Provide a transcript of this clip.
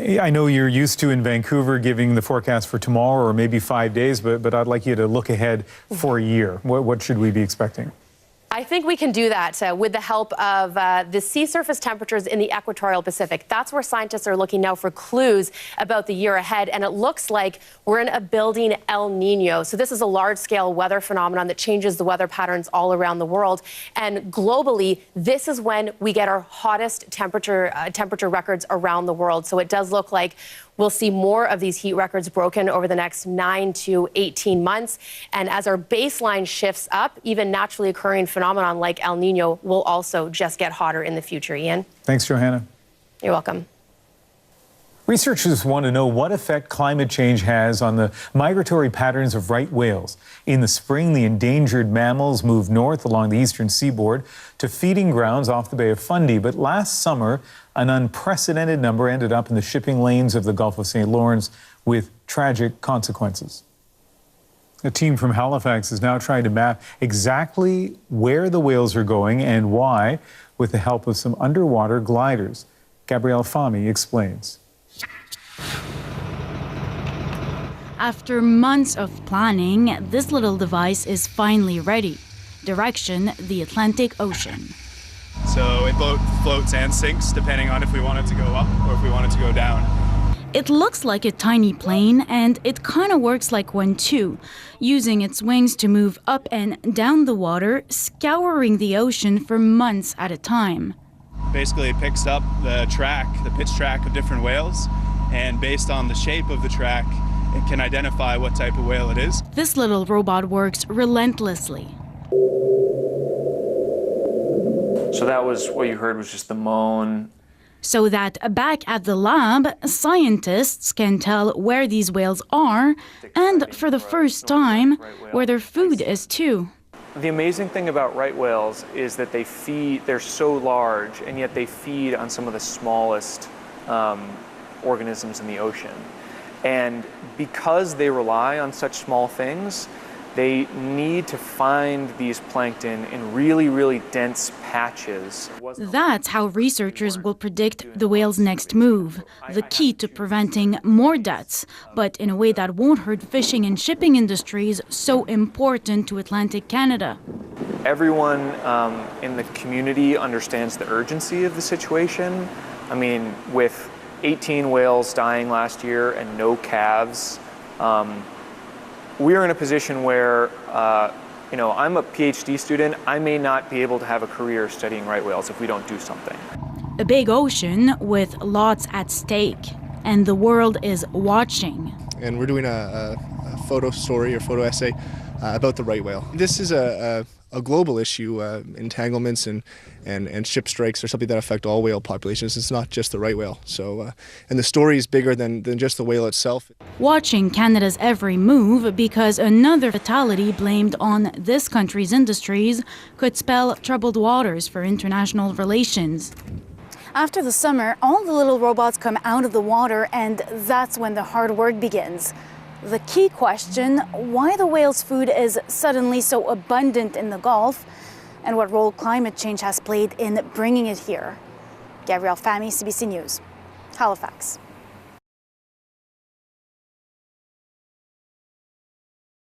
Hey, I know you're used to in Vancouver giving the forecast for tomorrow or maybe 5 days, but I'd like you to look ahead for a year. What should we be expecting? I think we can do that with the help of the sea surface temperatures in the equatorial Pacific. That's where scientists are looking now for clues about the year ahead. And it looks like we're in a building El Nino. So this is a large-scale weather phenomenon that changes the weather patterns all around the world. And globally, this is when we get our hottest temperature records around the world. So it does look like we'll see more of these heat records broken over the next 9 to 18 months. And as our baseline shifts up, even naturally occurring phenomenon like El Nino will also just get hotter in the future. Ian? Thanks, Johanna. You're welcome. Researchers want to know what effect climate change has on the migratory patterns of right whales. In the spring, the endangered mammals moved north along the eastern seaboard to feeding grounds off the Bay of Fundy. But last summer, an unprecedented number ended up in the shipping lanes of the Gulf of St. Lawrence with tragic consequences. A team from Halifax is now trying to map exactly where the whales are going and why, with the help of some underwater gliders. Gabrielle Fahmy explains. After months of planning, this little device is finally ready. Direction, the Atlantic Ocean. So it floats and sinks depending on if we want it to go up or if we want it to go down. It looks like a tiny plane, and it kind of works like one too, using its wings to move up and down the water, scouring the ocean for months at a time. Basically, it picks up the pitch track of different whales, and based on the shape of the track, it can identify what type of whale it is. This little robot works relentlessly. So that was what you heard, was just the moan. So that back at the lab, scientists can tell where these whales are, and for the first time, where their food is too. The amazing thing about right whales is that they're so large, and yet they feed on some of the smallest organisms in the ocean. And because they rely on such small things, they need to find these plankton in really, really dense patches. That's how researchers will predict the whale's next move, the key to preventing more deaths, but in a way that won't hurt fishing and shipping industries so important to Atlantic Canada. Everyone in the community understands the urgency of the situation. I mean, with 18 whales dying last year and no calves, we are in a position where, I'm a PhD student. I may not be able to have a career studying right whales if we don't do something. A big ocean with lots at stake, and the world is watching. And we're doing a photo story or photo essay about the right whale. This is a global issue. Entanglements and ship strikes are something that affect all whale populations. It's not just the right whale. So, and the story is bigger than just the whale itself. Watching Canada's every move, because another fatality blamed on this country's industries could spell troubled waters for international relations. After the summer, all the little robots come out of the water, and that's when the hard work begins. The key question, why the whale's food is suddenly so abundant in the Gulf, and what role climate change has played in bringing it here. Gabrielle Fahmy, CBC News, Halifax.